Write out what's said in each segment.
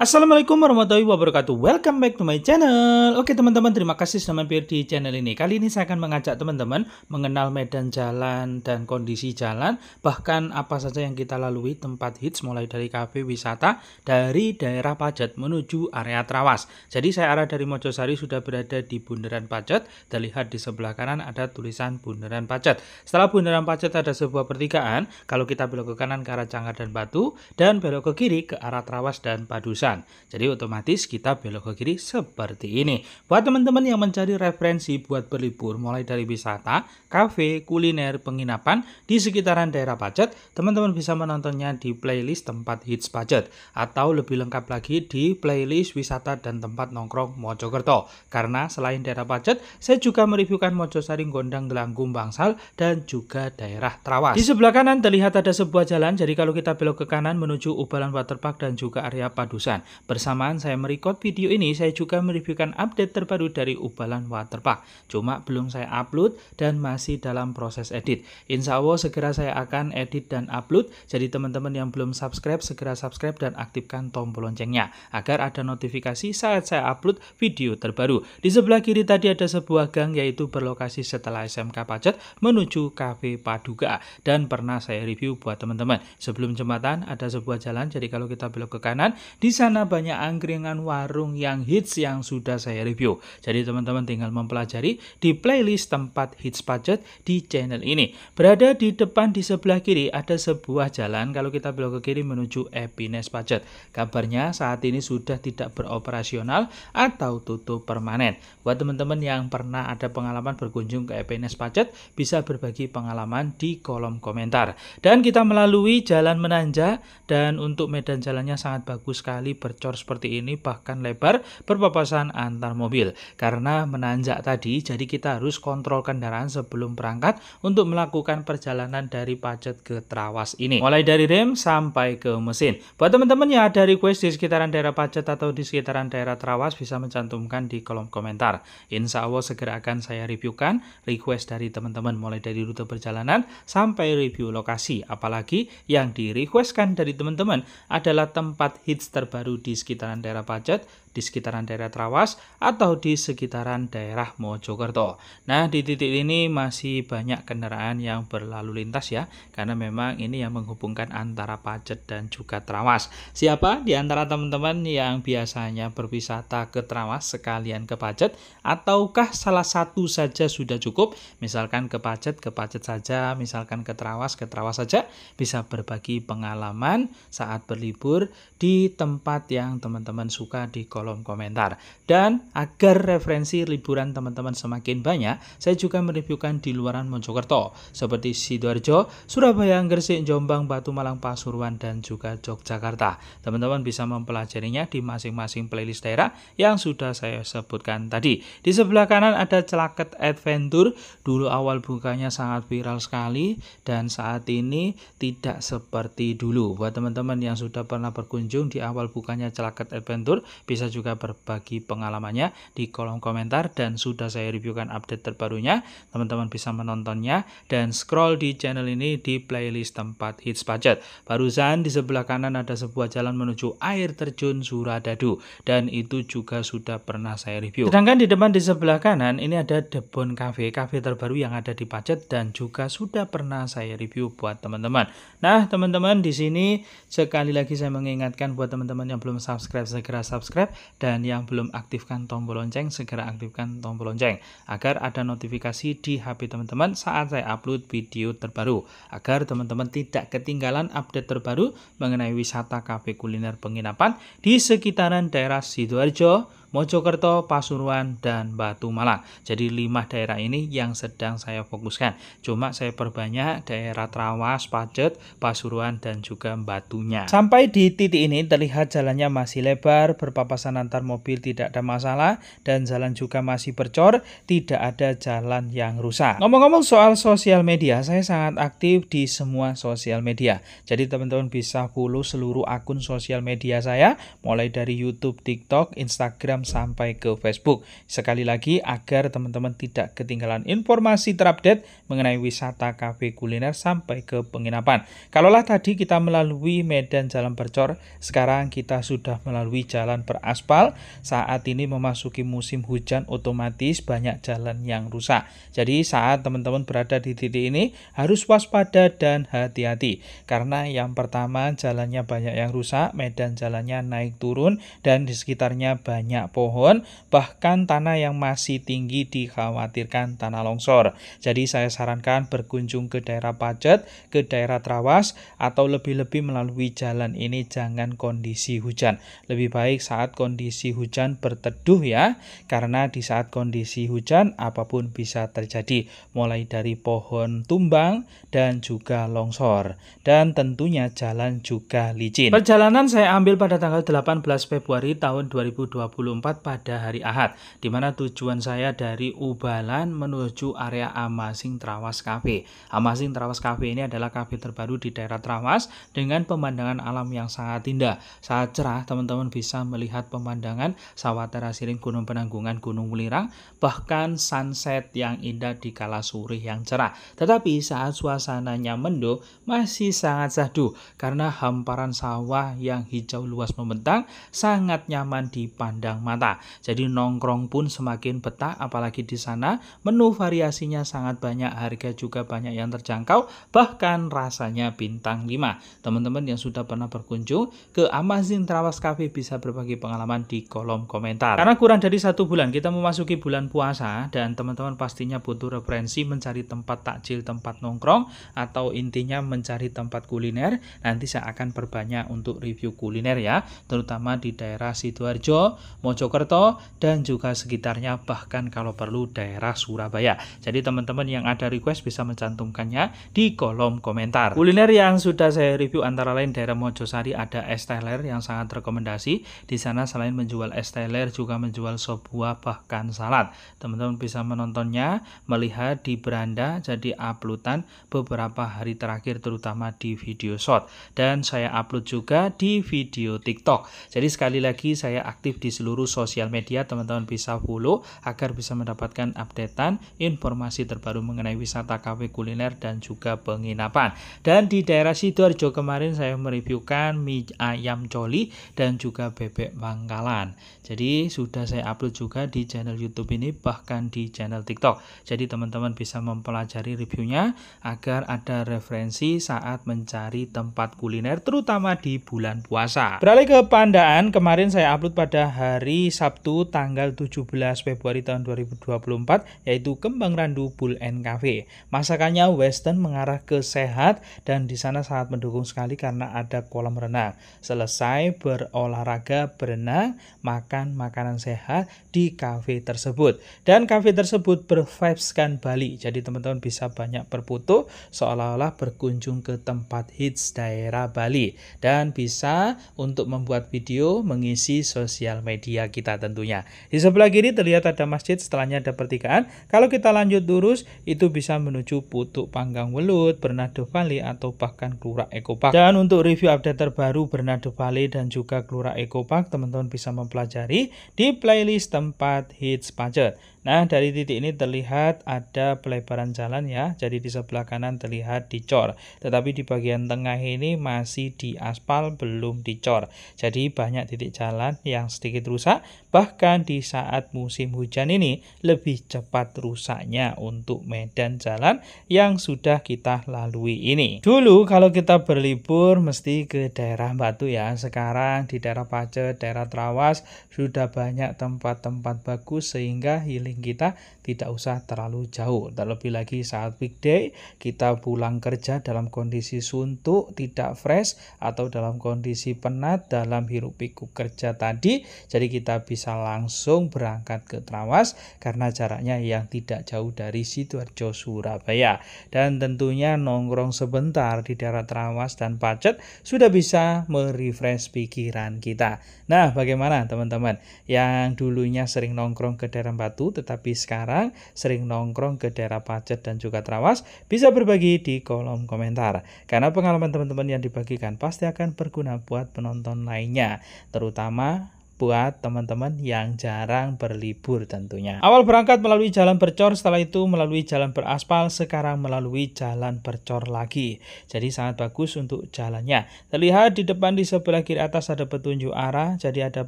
Assalamualaikum warahmatullahi wabarakatuh. Welcome back to my channel. Oke teman-teman, terima kasih sudah mampir di channel ini. Kali ini saya akan mengajak teman-teman mengenal medan jalan dan kondisi jalan, bahkan apa saja yang kita lalui tempat hits mulai dari kafe wisata dari daerah Pacet menuju area Trawas. Jadi saya arah dari Mojosari sudah berada di Bundaran Pacet. Terlihat di sebelah kanan ada tulisan Bundaran Pacet. Setelah Bundaran Pacet ada sebuah pertigaan. Kalau kita belok ke kanan ke arah Canggar dan Batu dan belok ke kiri ke arah Trawas dan Padusan. Jadi otomatis kita belok ke kiri seperti ini. Buat teman-teman yang mencari referensi buat berlibur mulai dari wisata, kafe, kuliner, penginapan di sekitaran daerah Pacet, teman-teman bisa menontonnya di playlist tempat hits Pacet atau lebih lengkap lagi di playlist wisata dan tempat nongkrong Mojokerto. Karena selain daerah Pacet, saya juga mereviewkan Mojosari, Gondang, Gelanggung, Bangsal dan juga daerah Trawas. Di sebelah kanan terlihat ada sebuah jalan. Jadi kalau kita belok ke kanan menuju Ubalan Waterpark dan juga area Padusan. Bersamaan saya merekod video ini, saya juga mereviewkan update terbaru dari Ubalan Waterpark. Cuma belum saya upload dan masih dalam proses edit. Insya Allah segera saya akan edit dan upload. Jadi teman-teman yang belum subscribe, segera subscribe dan aktifkan tombol loncengnya agar ada notifikasi saat saya upload video terbaru. Di sebelah kiri tadi ada sebuah gang, yaitu berlokasi setelah SMK Pacet menuju Cafe Paduga. Dan pernah saya review buat teman-teman. Sebelum jembatan ada sebuah jalan, jadi kalau kita belok ke kanan, di sana banyak angkringan warung yang hits yang sudah saya review. Jadi teman-teman tinggal mempelajari di playlist tempat hits Pacet di channel ini. Berada di depan di sebelah kiri ada sebuah jalan, kalau kita belok ke kiri menuju Epines Pacet. Kabarnya saat ini sudah tidak beroperasional atau tutup permanen. Buat teman-teman yang pernah ada pengalaman berkunjung ke Epines Pacet, bisa berbagi pengalaman di kolom komentar. Dan kita melalui jalan menanjak, dan untuk medan jalannya sangat bagus sekali, bercor seperti ini, bahkan lebar berpapasan antar mobil. Karena menanjak tadi, jadi kita harus kontrol kendaraan sebelum berangkat untuk melakukan perjalanan dari Pacet ke Trawas ini. Mulai dari rem sampai ke mesin. Buat teman-teman yang ada request di sekitaran daerah Pacet atau di sekitaran daerah Trawas, bisa mencantumkan di kolom komentar. Insya Allah segera akan saya reviewkan request dari teman-teman, mulai dari rute perjalanan sampai review lokasi. Apalagi yang di requestkan dari teman-teman adalah tempat hits terbaru di sekitaran daerah Pacet, di sekitaran daerah Trawas, atau di sekitaran daerah Mojokerto. Nah, di titik ini masih banyak kendaraan yang berlalu lintas ya, karena memang ini yang menghubungkan antara Pacet dan juga Trawas. Siapa di antara teman-teman yang biasanya berwisata ke Trawas sekalian ke Pacet, ataukah salah satu saja sudah cukup? Misalkan ke Pacet saja, misalkan ke Trawas saja, bisa berbagi pengalaman saat berlibur di tempat yang teman-teman suka di kolom komentar. Dan agar referensi liburan teman-teman semakin banyak, saya juga mereviewkan di luaran Mojokerto seperti Sidoarjo, Surabaya, Gresik, Jombang, Batu, Malang, Pasuruan, dan juga Yogyakarta. Teman-teman bisa mempelajarinya di masing-masing playlist daerah yang sudah saya sebutkan tadi. Di sebelah kanan ada Celaket Adventure. Dulu awal bukanya sangat viral sekali dan saat ini tidak seperti dulu. Buat teman-teman yang sudah pernah berkunjung di awal bukanya Celaket Adventure, bisa juga berbagi pengalamannya di kolom komentar dan sudah saya reviewkan update terbarunya. Teman-teman bisa menontonnya dan scroll di channel ini di playlist tempat hits Pacet. Barusan di sebelah kanan ada sebuah jalan menuju air terjun Suradadu dan itu juga sudah pernah saya review. Sedangkan di depan di sebelah kanan ini ada Debon Cafe, cafe terbaru yang ada di Pacet dan juga sudah pernah saya review buat teman-teman. Nah, teman-teman di sini sekali lagi saya mengingatkan buat teman-teman yang belum subscribe, segera subscribe, dan yang belum aktifkan tombol lonceng, segera aktifkan tombol lonceng agar ada notifikasi di HP teman-teman saat saya upload video terbaru, agar teman-teman tidak ketinggalan update terbaru mengenai wisata, kafe, kuliner, penginapan di sekitaran daerah Sidoarjo, Mojokerto, Pasuruan, dan Batu Malang. Jadi 5 daerah ini yang sedang saya fokuskan. Cuma saya perbanyak daerah Trawas, Pacet, Pasuruan, dan juga Batunya. Sampai di titik ini terlihat jalannya masih lebar, berpapasan antar mobil tidak ada masalah, dan jalan juga masih bercor, tidak ada jalan yang rusak. Ngomong-ngomong soal sosial media, saya sangat aktif di semua sosial media. Jadi teman-teman bisa follow seluruh akun sosial media saya, mulai dari YouTube, TikTok, Instagram, Instagram sampai ke Facebook. Sekali lagi agar teman-teman tidak ketinggalan informasi terupdate mengenai wisata kafe kuliner sampai ke penginapan. Kalaulah tadi kita melalui medan jalan bercor, sekarang kita sudah melalui jalan beraspal. Saat ini memasuki musim hujan, otomatis banyak jalan yang rusak. Jadi saat teman-teman berada di titik ini harus waspada dan hati-hati. Karena yang pertama jalannya banyak yang rusak, medan jalannya naik turun dan di sekitarnya banyak pohon, bahkan tanah yang masih tinggi dikhawatirkan tanah longsor. Jadi saya sarankan berkunjung ke daerah Pacet, ke daerah Trawas, atau lebih-lebih melalui jalan ini jangan kondisi hujan. Lebih baik saat kondisi hujan berteduh ya, karena di saat kondisi hujan apapun bisa terjadi, mulai dari pohon tumbang dan juga longsor. Dan tentunya jalan juga licin. Perjalanan saya ambil pada tanggal 18 Februari tahun 2024 pada hari Ahad, di mana tujuan saya dari Ubalan menuju area Amazing Trawas Cafe. Amazing Trawas Cafe ini adalah kafe terbaru di daerah Trawas dengan pemandangan alam yang sangat indah. Saat cerah, teman-teman bisa melihat pemandangan sawah terasiring Gunung Penanggungan, Gunung Welirang, bahkan sunset yang indah di kala sore yang cerah. Tetapi saat suasananya mendung masih sangat syahdu karena hamparan sawah yang hijau luas membentang sangat nyaman dipandang mata. Jadi nongkrong pun semakin betah, apalagi di sana menu variasinya sangat banyak, harga juga banyak yang terjangkau, bahkan rasanya bintang 5. Teman-teman yang sudah pernah berkunjung ke Amazing Trawas Cafe bisa berbagi pengalaman di kolom komentar. Karena kurang dari 1 bulan kita memasuki bulan puasa dan teman-teman pastinya butuh referensi mencari tempat takjil, tempat nongkrong, atau intinya mencari tempat kuliner. Nanti saya akan perbanyak untuk review kuliner ya, terutama di daerah Sidoarjo, Mojokerto, dan juga sekitarnya, bahkan kalau perlu daerah Surabaya. Jadi teman-teman yang ada request bisa mencantumkannya di kolom komentar. Kuliner yang sudah saya review antara lain daerah Mojosari ada es teler yang sangat rekomendasi. Di sana selain menjual es teler juga menjual sop buah bahkan salad. Teman-teman bisa menontonnya, melihat di beranda jadi uploadan beberapa hari terakhir, terutama di video short, dan saya upload juga di video TikTok. Jadi sekali lagi saya aktif di seluruh sosial media, teman-teman bisa follow agar bisa mendapatkan updatean informasi terbaru mengenai wisata kafe kuliner dan juga penginapan. Dan di daerah Sidoarjo kemarin saya mereviewkan mie ayam coli dan juga bebek Bangkalan. Jadi sudah saya upload juga di channel YouTube ini, bahkan di channel TikTok. Jadi teman-teman bisa mempelajari reviewnya agar ada referensi saat mencari tempat kuliner, terutama di bulan puasa. Beralih ke Pandaan, kemarin saya upload pada hari Sabtu tanggal 17 Februari tahun 2024, yaitu Kembang Randu Bull and Cafe. Masakannya western mengarah ke sehat dan di sana sangat mendukung sekali karena ada kolam renang. Selesai berolahraga, berenang, makan makanan sehat di kafe tersebut. Dan kafe tersebut bervibeskan Bali. Jadi teman-teman bisa banyak berfoto seolah-olah berkunjung ke tempat hits daerah Bali, dan bisa untuk membuat video mengisi sosial media kita tentunya. Di sebelah kiri terlihat ada masjid, setelahnya ada pertigaan. Kalau kita lanjut lurus itu bisa menuju Putuk Panggang Welut, Bernardo Valley, atau bahkan Kelurahan Eco Park. Dan untuk review update terbaru Bernardo Valley dan juga Kelurahan Eco Park, teman-teman bisa mempelajari di playlist tempat hits Pacet. Nah, dari titik ini terlihat ada pelebaran jalan ya. Jadi di sebelah kanan terlihat dicor, tetapi di bagian tengah ini masih di aspal, belum dicor. Jadi banyak titik jalan yang sedikit rusak. Bahkan di saat musim hujan ini lebih cepat rusaknya untuk medan jalan yang sudah kita lalui ini. Dulu kalau kita berlibur mesti ke daerah Batu ya. Sekarang di daerah Pacet, daerah Trawas sudah banyak tempat-tempat bagus sehingga healing kita tidak usah terlalu jauh. Terlebih lagi saat weekday kita pulang kerja dalam kondisi suntuk, tidak fresh, atau dalam kondisi penat dalam hiruk pikuk kerja tadi. Jadi kita bisa langsung berangkat ke Trawas karena jaraknya yang tidak jauh dari Sidoarjo, Surabaya. Dan tentunya nongkrong sebentar di daerah Trawas dan Pacet sudah bisa merefresh pikiran kita. Nah, bagaimana teman-teman yang dulunya sering nongkrong ke daerah Batu tetapi sekarang sering nongkrong ke daerah Pacet dan juga Trawas? Bisa berbagi di kolom komentar, karena pengalaman teman-teman yang dibagikan pasti akan berguna buat penonton lainnya, terutama buat teman-teman yang jarang berlibur tentunya. Awal berangkat melalui jalan bercor, setelah itu melalui jalan beraspal, sekarang melalui jalan bercor lagi. Jadi sangat bagus untuk jalannya. Terlihat di depan di sebelah kiri atas ada petunjuk arah, jadi ada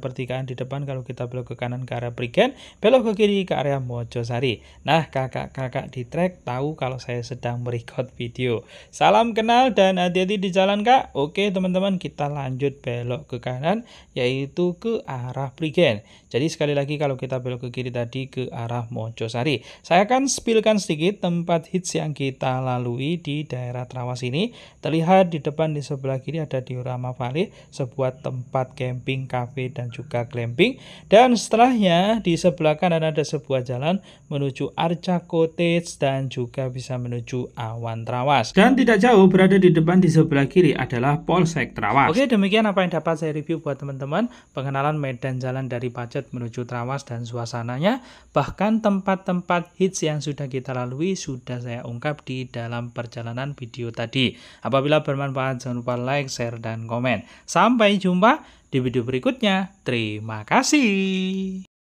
pertigaan di depan. Kalau kita belok ke kanan ke arah Prigen, belok ke kiri ke area Mojosari. Nah, kakak-kakak di trek tahu kalau saya sedang merekod video. Salam kenal dan hati-hati di jalan, Kak. Oke teman-teman, kita lanjut belok ke kanan, yaitu ke arah Prigen. Jadi sekali lagi kalau kita belok ke kiri tadi ke arah Mojosari. Saya akan spillkan sedikit tempat hits yang kita lalui di daerah Trawas ini. Terlihat di depan di sebelah kiri ada Diorama Valley, sebuah tempat camping, cafe dan juga glamping. Dan setelahnya di sebelah kanan ada sebuah jalan menuju Arca Cottage dan juga bisa menuju Awan Trawas. Dan tidak jauh berada di depan di sebelah kiri adalah Polsek Trawas. Oke, demikian apa yang dapat saya review buat teman-teman. Pengenalan medan jalan dari Pacet menuju Trawas dan suasananya. Bahkan tempat-tempat hits yang sudah kita lalui sudah saya ungkap di dalam perjalanan video tadi. Apabila bermanfaat jangan lupa like, share, dan komen. Sampai jumpa di video berikutnya. Terima kasih.